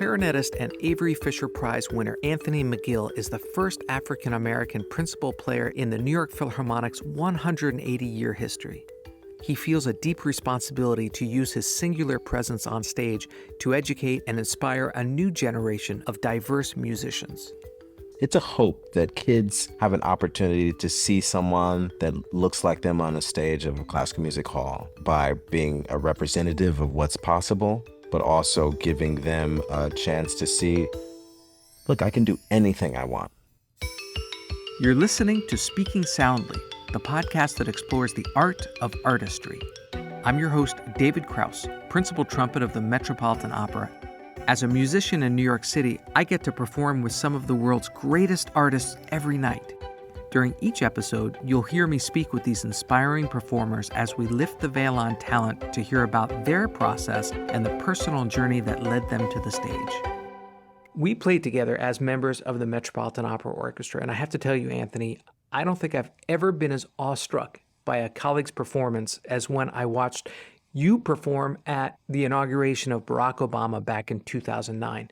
Clarinetist and Avery Fisher Prize winner Anthony McGill is the first African-American principal player in the New York Philharmonic's 180-year history. He feels a deep responsibility to use his singular presence on stage to educate and inspire a new generation of diverse musicians. It's a hope that kids have an opportunity to see someone that looks like them on a stage of a classical music hall by being a representative of what's possible, but also giving them a chance to see, look, I can do anything I want. You're listening to Speaking Soundly, the podcast that explores the art of artistry. I'm your host, David Krauss, principal trumpet of the Metropolitan Opera. As a musician in New York City, I get to perform with some of the world's greatest artists every night. During each episode, you'll hear me speak with these inspiring performers as we lift the veil on talent to hear about their process and the personal journey that led them to the stage. We played together as members of the Metropolitan Opera Orchestra, and I have to tell you, Anthony, I don't think I've ever been as awestruck by a colleague's performance as when I watched you perform at the inauguration of Barack Obama back in 2009.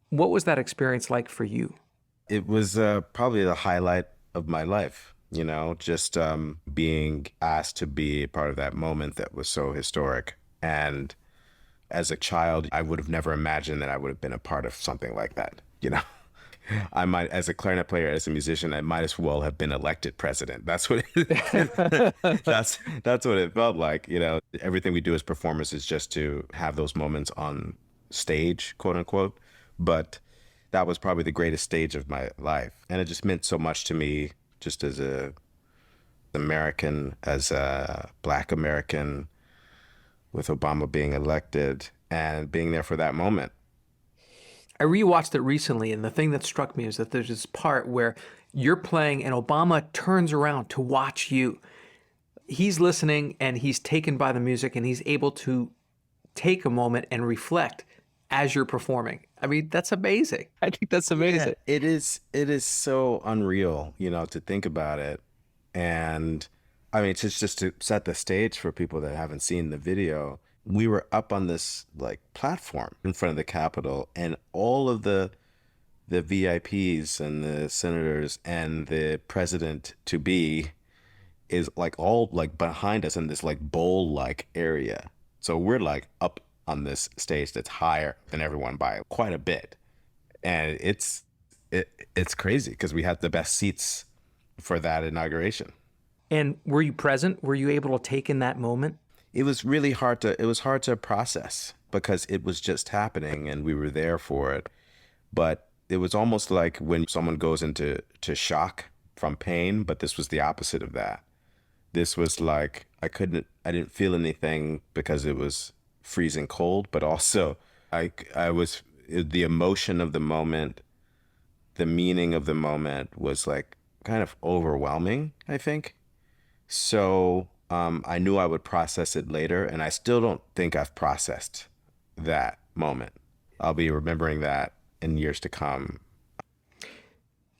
What was that experience like for you? It was probably the highlight of my life, just being asked to be a part of that moment that was so historic. And as a child, I would have never imagined that I would have been a part of something like that, I might, as a clarinet player, as a musician, I might as well have been elected president. That's what that's what it felt like. Everything we do as performers is just to have those moments on stage, quote unquote. But that was probably the greatest stage of my life, and it just meant so much to me, just as a American, as a Black American, with Obama being elected and being there for that moment. I rewatched it recently, and the thing that struck me is that there's this part where you're playing and Obama turns around to watch you. He's listening and he's taken by the music and he's able to take a moment and reflect as you're performing. I mean, that's amazing. I think that's amazing. Yeah, it is so unreal, to think about it. And I mean, it's just to set the stage for people that haven't seen the video. We were up on this platform in front of the Capitol, and all of the VIPs and the senators and the president to be is all behind us in this bowl area. So we're up on this stage that's higher than everyone by quite a bit, and it's crazy because we had the best seats for that inauguration. And were you present? Were you able to take in that moment? It was really hard to process because it was just happening and we were there for it. But it was almost like when someone goes into shock from pain, but this was the opposite of that. This was I didn't feel anything because it was freezing cold, but also the emotion of the moment, the meaning of the moment was kind of overwhelming, I think. So I knew I would process it later, and I still don't think I've processed that moment. I'll be remembering that in years to come.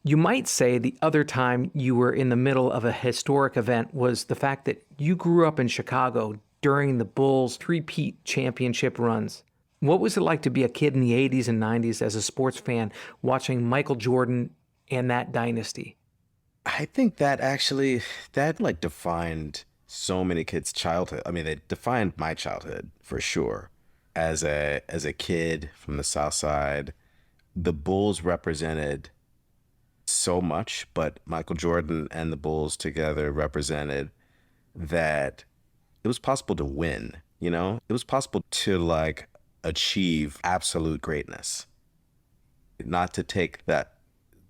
You might say the other time you were in the middle of a historic event was the fact that you grew up in Chicago during the Bulls' three-peat championship runs. What was it like to be a kid in the 80s and 90s as a sports fan watching Michael Jordan and that dynasty? I think that actually, defined so many kids' childhood. I mean, they defined my childhood for sure. As a kid from the South Side, the Bulls represented so much, but Michael Jordan and the Bulls together represented that it was possible to win, It was possible to achieve absolute greatness. Not to take that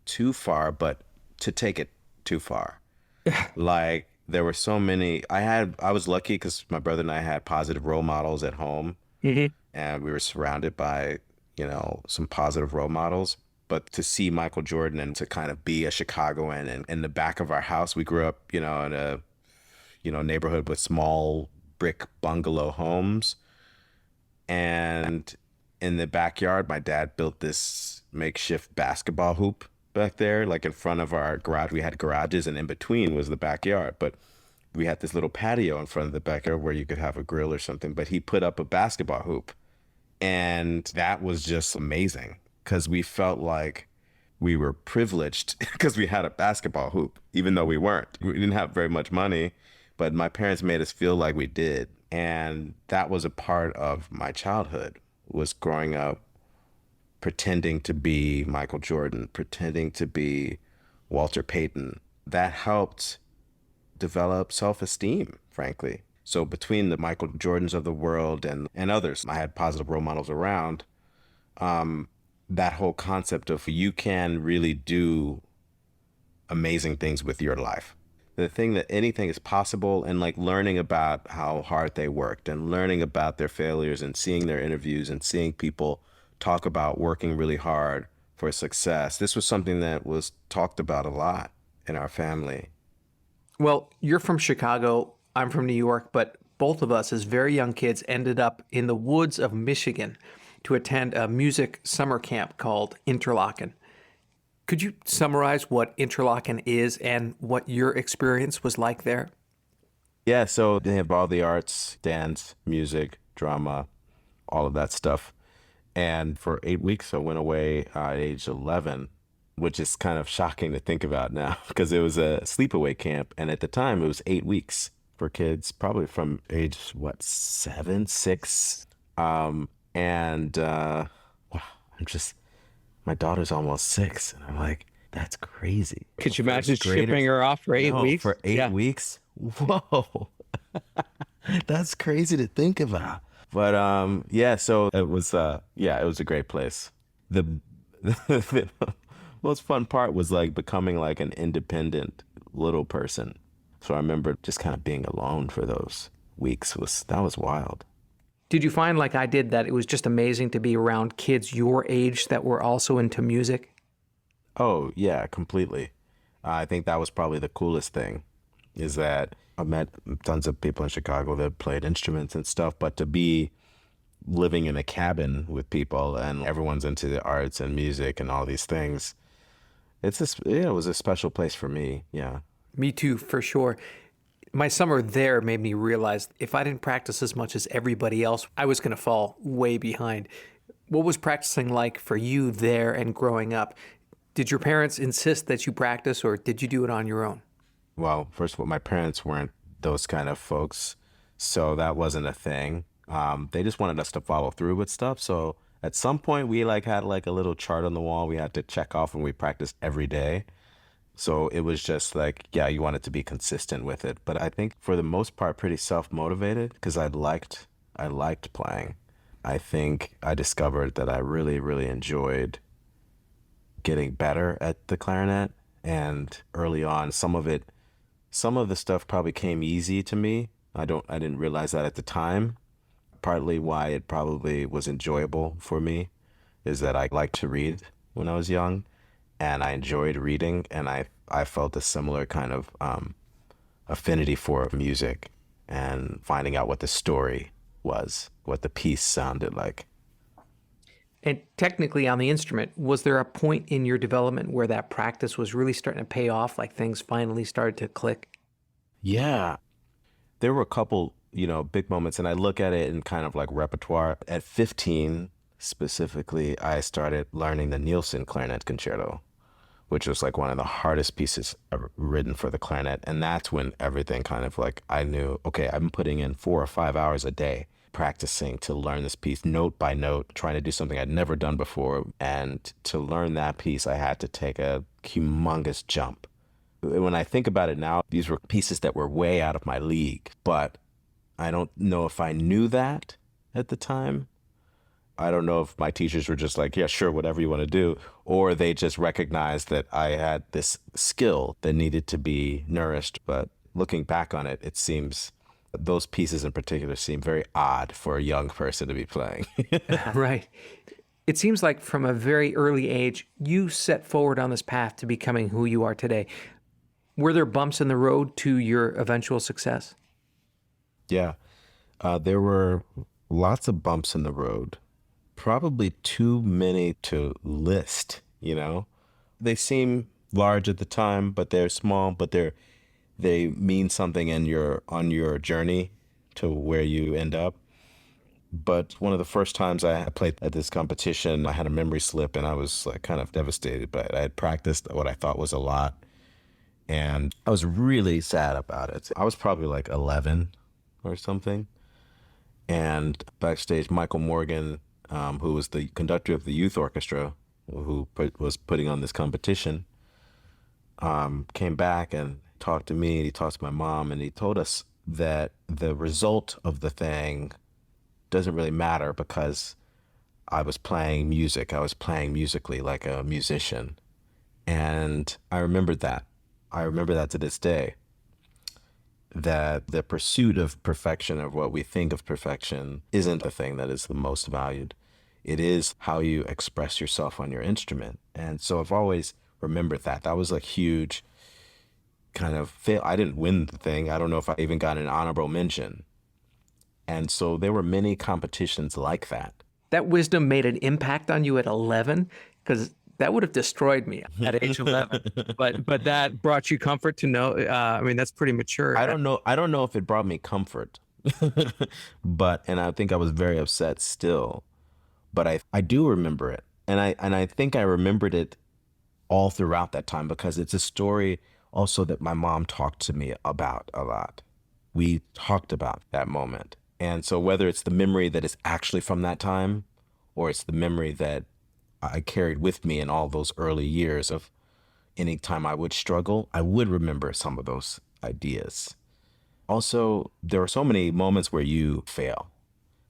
too far, but to take it too far. There were so many. I was lucky because my brother and I had positive role models at home, and we were surrounded by, some positive role models. But to see Michael Jordan and to kind of be a Chicagoan, and in the back of our house, we grew up, in a, neighborhood with small brick bungalow homes, and in the backyard, my dad built this makeshift basketball hoop back there, in front of our garage. We had garages, and in between was the backyard, but we had this little patio in front of the backyard where you could have a grill or something. But he put up a basketball hoop And that was just amazing because we felt like we were privileged because we had a basketball hoop, even though we weren't. We didn't have very much money, but my parents made us feel like we did. And that was a part of my childhood, was growing up pretending to be Michael Jordan, pretending to be Walter Payton. That helped develop self-esteem, frankly. So between the Michael Jordans of the world and others, I had positive role models around. That whole concept of you can really do amazing things with your life. The thing that anything is possible, and like learning about how hard they worked and learning about their failures and seeing their interviews and seeing people talk about working really hard for success. This was something that was talked about a lot in our family. Well, you're from Chicago, I'm from New York, but both of us as very young kids ended up in the woods of Michigan to attend a music summer camp called Interlochen. Could you summarize what Interlochen is and what your experience was like there? Yeah, so they have all the arts, dance, music, drama, all of that stuff. And for 8 weeks, I went away at age 11, which is kind of shocking to think about now because it was a sleepaway camp. And at the time, it was 8 weeks for kids, probably from age, 7, 6. Wow, I'm just, my daughter's almost 6. And I'm like, that's crazy. Could you imagine shipping her off for 8 weeks? For 8 weeks? Whoa. That's crazy to think about. But yeah, so it was it was a great place. The most fun part was like becoming like an independent little person. So I remember just kind of being alone for those weeks. That was wild. Did you find, like I did, that it was just amazing to be around kids your age that were also into music? Oh, yeah, completely. I think that was probably the coolest thing, is that I met tons of people in Chicago that played instruments and stuff, but to be living in a cabin with people and everyone's into the arts and music and all these things, it was a special place for me, yeah. Me too, for sure. My summer there made me realize if I didn't practice as much as everybody else, I was going to fall way behind. What was practicing like for you there and growing up? Did your parents insist that you practice, or did you do it on your own? Well, first of all, my parents weren't those kind of folks, so that wasn't a thing. They just wanted us to follow through with stuff. So at some point, we had a little chart on the wall we had to check off, and we practiced every day. So it was just like, yeah, you wanted to be consistent with it. But I think for the most part, pretty self-motivated because I liked playing. I think I discovered that I really, really enjoyed getting better at the clarinet. And early on, some of the stuff probably came easy to me. I didn't realize that at the time. Partly why it probably was enjoyable for me is that I liked to read when I was young. And I enjoyed reading, and I felt a similar kind of affinity for music and finding out what the story was, what the piece sounded like. And technically on the instrument, was there a point in your development where that practice was really starting to pay off, like things finally started to click? Yeah. There were a couple, big moments, and I look at it in kind of like repertoire. At 15, specifically, I started learning the Nielsen Clarinet Concerto, which was like one of the hardest pieces ever written for the clarinet. And that's when everything kind of like, I knew, okay, I'm putting in 4 or 5 hours a day practicing to learn this piece note by note, trying to do something I'd never done before. And to learn that piece, I had to take a humongous jump. When I think about it now, these were pieces that were way out of my league, but I don't know if I knew that at the time. I don't know if my teachers were just like, yeah, sure, whatever you want to do, or they just recognized that I had this skill that needed to be nourished. But looking back on it, it seems those pieces in particular seem very odd for a young person to be playing. Right. It seems like from a very early age, you set forward on this path to becoming who you are today. Were there bumps in the road to your eventual success? Yeah, there were lots of bumps in the road. Probably too many to list, They seem large at the time, but they're small, but they mean something on your journey to where you end up. But one of the first times I played at this competition, I had a memory slip and I was like kind of devastated, but I had practiced what I thought was a lot. And I was really sad about it. I was probably like 11 or something. And backstage, Michael Morgan, who was the conductor of the youth orchestra, who was putting on this competition, came back and talked to me. He talked to my mom, and he told us that the result of the thing doesn't really matter because I was playing music. I was playing musically like a musician. And I remembered that. I remember that to this day, that the pursuit of perfection, of what we think of perfection, isn't the thing that is the most valued. It is how you express yourself on your instrument. And so I've always remembered that. That was a huge kind of fail. I didn't win the thing. I don't know if I even got an honorable mention. And so there were many competitions like that. That wisdom made an impact on you at 11? Because that would have destroyed me at age 11. But that brought you comfort to know. I mean, that's pretty mature. I don't know if it brought me comfort, and I think I was very upset still. But I do remember it, and I think I remembered it all throughout that time because it's a story also that my mom talked to me about a lot. We talked about that moment. And so whether it's the memory that is actually from that time or it's the memory that I carried with me in all those early years of any time I would struggle, I would remember some of those ideas. Also, there are so many moments where you fail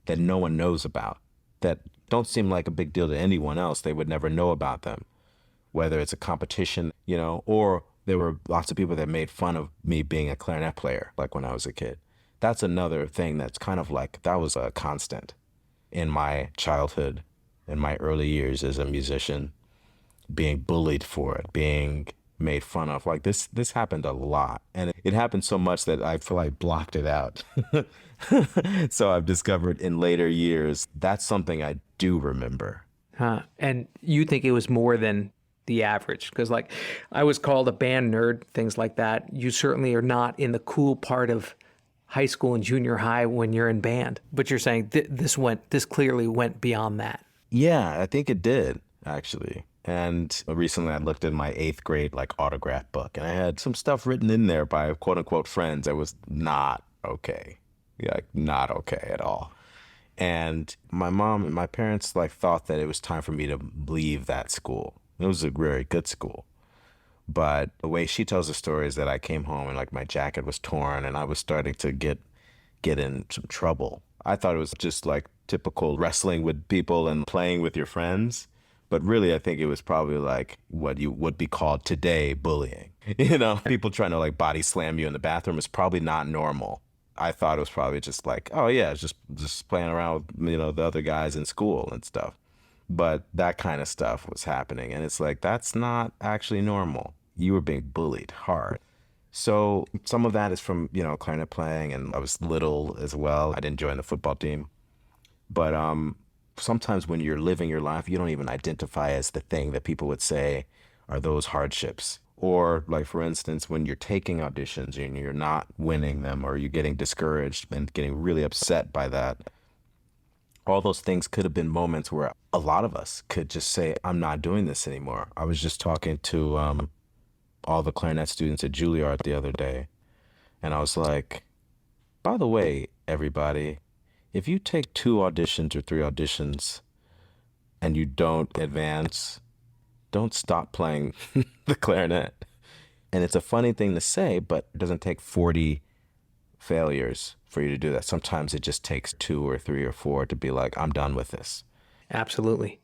that no one knows about, that don't seem like a big deal to anyone else. They would never know about them, whether it's a competition, or there were lots of people that made fun of me being a clarinet player, like when I was a kid. That's another thing that's kind of like, that was a constant in my childhood, in my early years as a musician, being bullied for it, being made fun of. Like this happened a lot. And it happened so much that I feel like blocked it out. So I've discovered in later years, that's something I do remember. Huh. And you think it was more than the average? Because like I was called a band nerd, things like that. You certainly are not in the cool part of high school and junior high when you're in band. But you're saying this clearly went beyond that. Yeah, I think it did, actually. And recently I looked in my 8th grade autograph book, and I had some stuff written in there by quote unquote friends that was not okay. Not okay at all. And my mom and my parents thought that it was time for me to leave that school. It was a very good school. But the way she tells the story is that I came home and my jacket was torn and I was starting to get in some trouble. I thought it was just typical wrestling with people and playing with your friends. But really, I think it was probably what you would be called today bullying. People trying to body slam you in the bathroom is probably not normal. I thought it was probably just oh yeah, it's just playing around with, the other guys in school and stuff. But that kind of stuff was happening. And it's that's not actually normal. You were being bullied hard. So some of that is from, clarinet playing, and I was little as well. I didn't join the football team. But sometimes when you're living your life, you don't even identify as the thing that people would say are those hardships. Or for instance, when you're taking auditions and you're not winning them, or you're getting discouraged and getting really upset by that, all those things could have been moments where a lot of us could just say, I'm not doing this anymore. I was just talking to all the clarinet students at Juilliard the other day, and I was like, by the way, everybody, if you take 2 auditions or 3 auditions and you don't advance, don't stop playing the clarinet. And it's a funny thing to say, but it doesn't take 40 failures for you to do that. Sometimes it just takes 2 or 3 or 4 to be I'm done with this. Absolutely.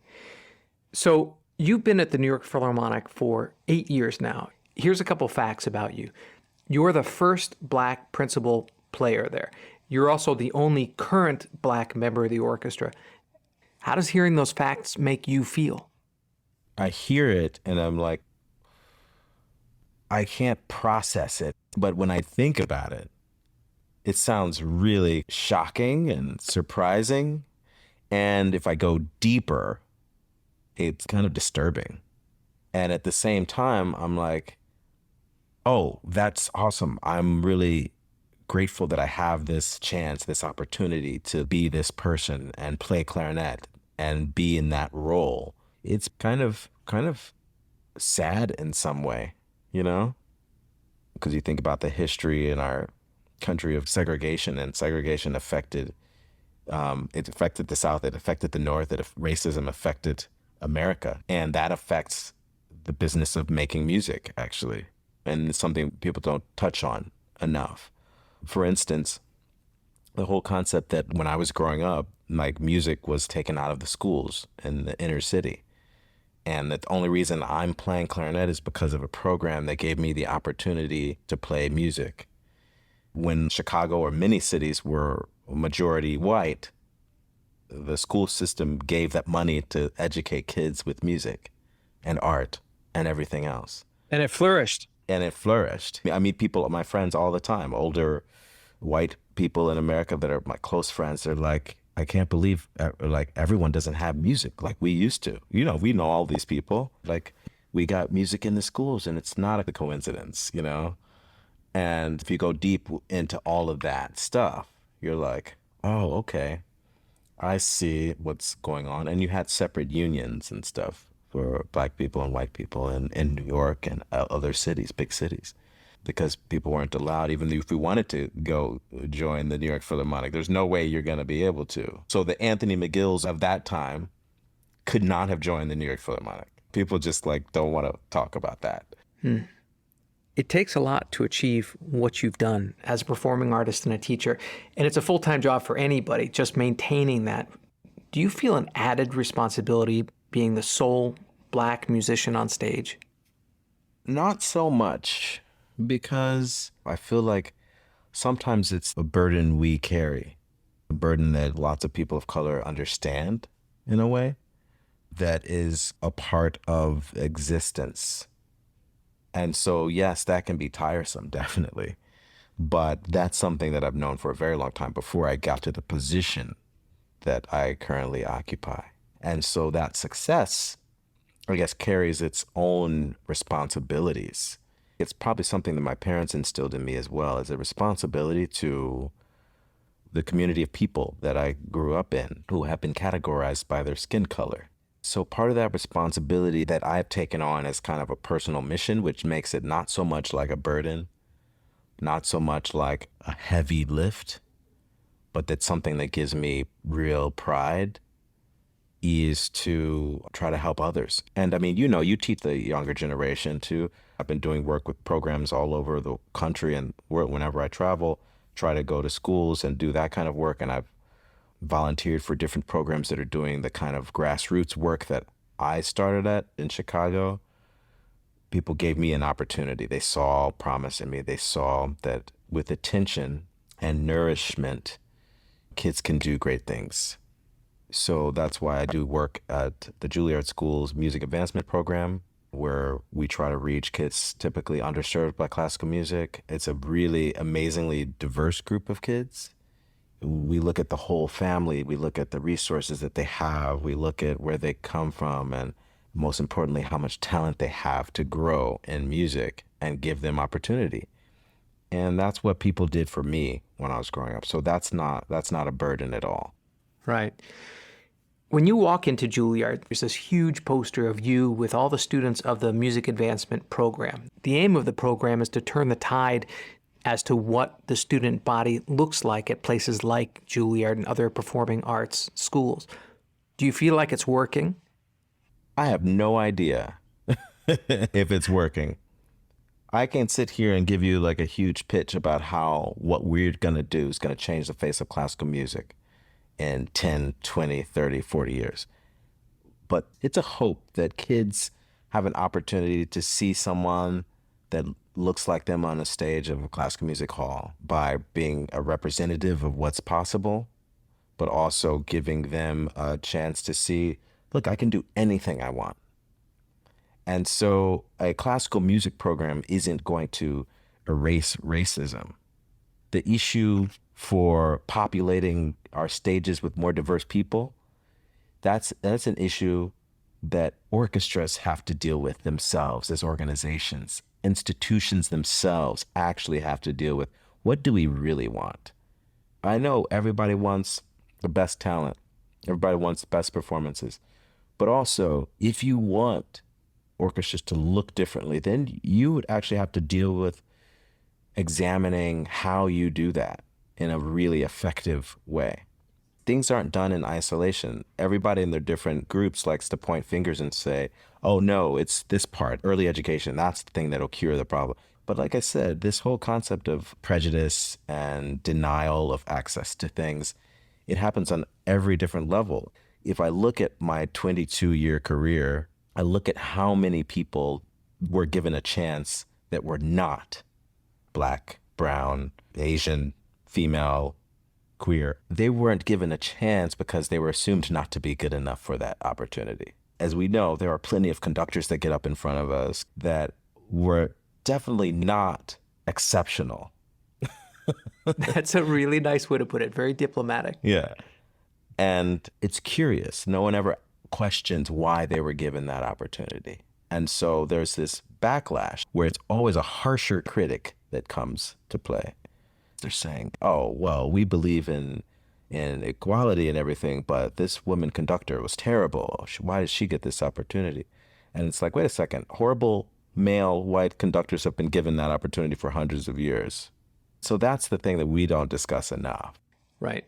So you've been at the New York Philharmonic for 8 years now. Here's a couple facts about you. You're the first Black principal player there. You're also the only current Black member of the orchestra. How does hearing those facts make you feel? I hear it and I'm I can't process it. But when I think about it, it sounds really shocking and surprising. And if I go deeper, it's kind of disturbing. And at the same time, I'm oh, that's awesome. I'm really grateful that I have this chance, this opportunity to be this person and play clarinet and be in that role. It's kind of sad in some way, you know? Because you think about the history in our country of segregation, and segregation affected, it affected the South, it affected the North, racism affected America. And that affects the business of making music, actually. And it's something people don't touch on enough. For instance, the whole concept that when I was growing up, like, music was taken out of the schools in the inner city. And the only reason I'm playing clarinet is because of a program that gave me the opportunity to play music. When Chicago or many cities were majority white, the school system gave that money to educate kids with music and art and everything else. And it flourished. And it flourished. I meet people, my friends all the time, older white people in America that are my close friends. They're like, I can't believe like everyone doesn't have music like we used to. You know, we know all these people. Like, we got music in the schools, and it's not a coincidence, you know? And if you go deep into all of that stuff, you're like, oh, okay, I see what's going on. And you had separate unions and stuff for Black people and white people in New York and other cities, big cities, because people weren't allowed, even if we wanted to go join the New York Philharmonic. There's no way you're going to be able to. So the Anthony McGills of that time could not have joined the New York Philharmonic. People just like don't want to talk about that. It takes a lot to achieve what you've done as a performing artist and a teacher, and it's a full-time job for anybody, just maintaining that. Do you feel an added responsibility being the sole Black musician on stage? Not so much, because I feel like sometimes it's a burden we carry, a burden that lots of people of color understand in a way that is a part of existence. And so, yes, that can be tiresome, definitely. But that's something that I've known for a very long time before I got to the position that I currently occupy. And so that success, I guess, carries its own responsibilities. It's probably something that my parents instilled in me as well, as a responsibility to the community of people that I grew up in who have been categorized by their skin color. So part of that responsibility that I've taken on as kind of a personal mission, which makes it not so much like a burden, not so much like a heavy lift, but that's something that gives me real pride, is to try to help others. And I mean, you know, you teach the younger generation too. I've been doing work with programs all over the country and whenever I travel, try to go to schools and do that kind of work. And I've volunteered for different programs that are doing the kind of grassroots work that I started at in Chicago. People gave me an opportunity. They saw promise in me. They saw that with attention and nourishment, kids can do great things. So that's why I do work at the Juilliard School's Music Advancement Program, where we try to reach kids typically underserved by classical music. It's a really amazingly diverse group of kids. We look at the whole family. We look at the resources that they have. We look at where they come from, and most importantly, how much talent they have to grow in music and give them opportunity. And that's what people did for me when I was growing up. So that's not a burden at all. Right. When you walk into Juilliard, there's this huge poster of you with all the students of the Music Advancement Program. The aim of the program is to turn the tide as to what the student body looks like at places like Juilliard and other performing arts schools. Do you feel like it's working? I have no idea if it's working. I can sit here and give you like a huge pitch about how what we're going to do is going to change the face of classical music in 10, 20, 30, 40 years. But it's a hope that kids have an opportunity to see someone that looks like them on a stage of a classical music hall by being a representative of what's possible, but also giving them a chance to see, look, I can do anything I want. And so a classical music program isn't going to erase racism. The issue for populating our stages with more diverse people, that's an issue that orchestras have to deal with themselves as organizations. Institutions themselves actually have to deal with What do we really want? I know everybody wants the best talent. Everybody wants the best performances. But also, if you want orchestras to look differently, then you would actually have to deal with examining how you do that in a really effective way. Things aren't done in isolation. Everybody in their different groups likes to point fingers and say, oh no, it's this part, early education, that's the thing that'll cure the problem. But like I said, this whole concept of prejudice and denial of access to things, it happens on every different level. If I look at my 22-year career, I look at how many people were given a chance that were not Black, brown, Asian, female, queer. They weren't given a chance because they were assumed not to be good enough for that opportunity. As we know, there are plenty of conductors that get up in front of us that were definitely not exceptional. That's a really nice way to put it. Very diplomatic. Yeah. And it's curious. No one ever questions why they were given that opportunity. And so there's this backlash where it's always a harsher critic that comes to play. They're saying, oh, well, we believe in equality and everything, but this woman conductor was terrible. Why did she get this opportunity? And it's like, wait a second, horrible male white conductors have been given that opportunity for hundreds of years. So that's the thing that we don't discuss enough. Right.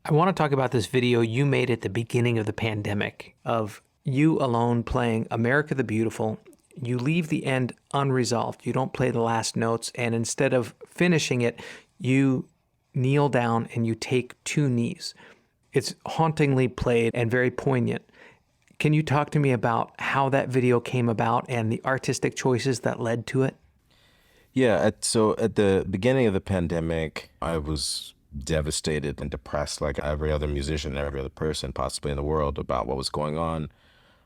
I want to talk about this video you made at the beginning of the pandemic of you alone playing America the Beautiful. You leave the end unresolved. You don't play the last notes. And instead of finishing it, you kneel down and you take two knees. It's hauntingly played and very poignant. Can you talk to me about how that video came about and the artistic choices that led to it? Yeah, so at the beginning of the pandemic, I was devastated and depressed like every other musician, every other person possibly in the world about what was going on,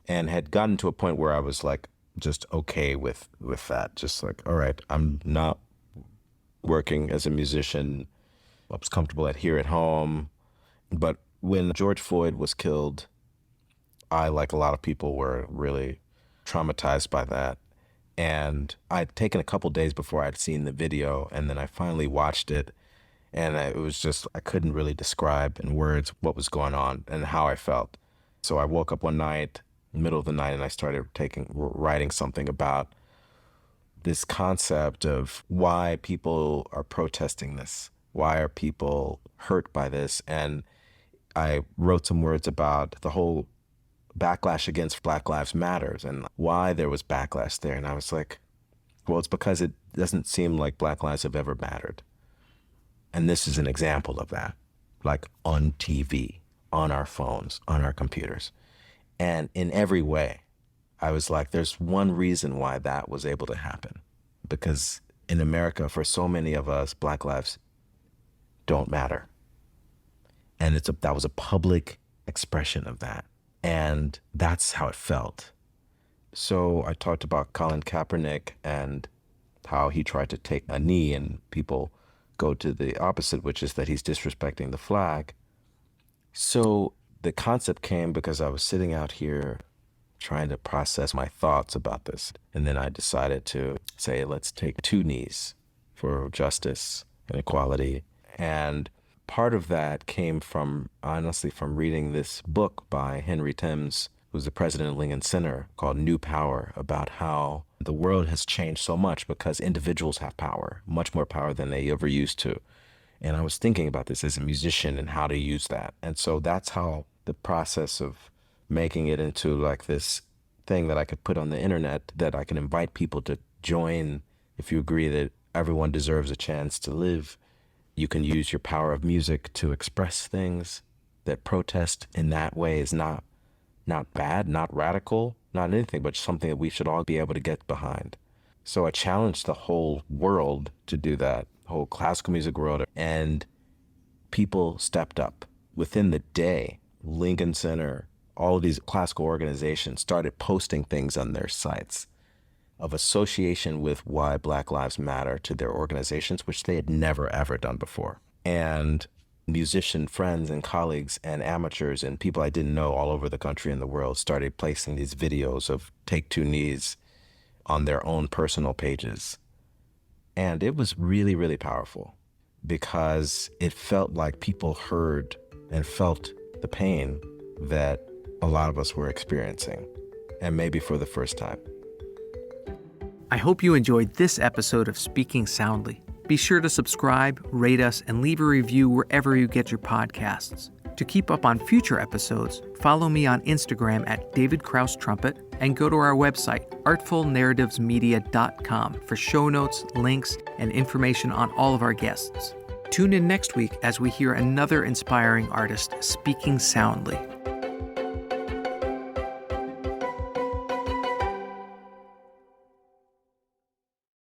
and had gotten to a point where I was like just okay with that. Just like, all right, I'm not working as a musician. I was comfortable here at home. But when George Floyd was killed, I, like a lot of people, were really traumatized by that. And I'd taken a couple days before I'd seen the video, and then I finally watched it. And it was just, I couldn't really describe in words what was going on and how I felt. So I woke up one night, middle of the night, and I started writing something about this concept of why people are protesting this. Why are people hurt by this? And I wrote some words about the whole backlash against Black Lives Matters and why there was backlash there. And I was like, well, it's because it doesn't seem like Black lives have ever mattered. And this is an example of that, like on TV, on our phones, on our computers. And in every way, I was like, there's one reason why that was able to happen. Because in America, for so many of us, Black lives don't matter. And that was a public expression of that. And that's how it felt. So I talked about Colin Kaepernick and how he tried to take a knee and people go to the opposite, which is that he's disrespecting the flag. So the concept came because I was sitting out here trying to process my thoughts about this. And then I decided to say, let's take two knees for justice and equality. And part of that came from, honestly, from reading this book by Henry Timms, who's the president of Lincoln Center, called New Power, about how the world has changed so much because individuals have power, much more power than they ever used to. And I was thinking about this as a musician and how to use that. And so that's how the process of making it into like this thing that I could put on the internet, that I can invite people to join. If you agree that everyone deserves a chance to live, you can use your power of music to express things. That protest in that way is not bad, not radical, not anything, but something that we should all be able to get behind. So I challenged the whole world to do that, whole classical music world, and people stepped up. Within the day, Lincoln Center, all of these classical organizations started posting things on their sites of association with why Black Lives Matter to their organizations, which they had never, ever done before. And musician friends and colleagues and amateurs and people I didn't know all over the country and the world started placing these videos of Take Two Knees on their own personal pages. And it was really, really powerful. because it felt like people heard and felt the pain that a lot of us were experiencing, and maybe for the first time. I hope you enjoyed this episode of Speaking Soundly. Be sure to subscribe, rate us, and leave a review wherever you get your podcasts. To keep up on future episodes, follow me on Instagram at David Krauss Trumpet and go to our website, artfulnarrativesmedia.com, for show notes, links, and information on all of our guests. Tune in next week as we hear another inspiring artist speaking soundly.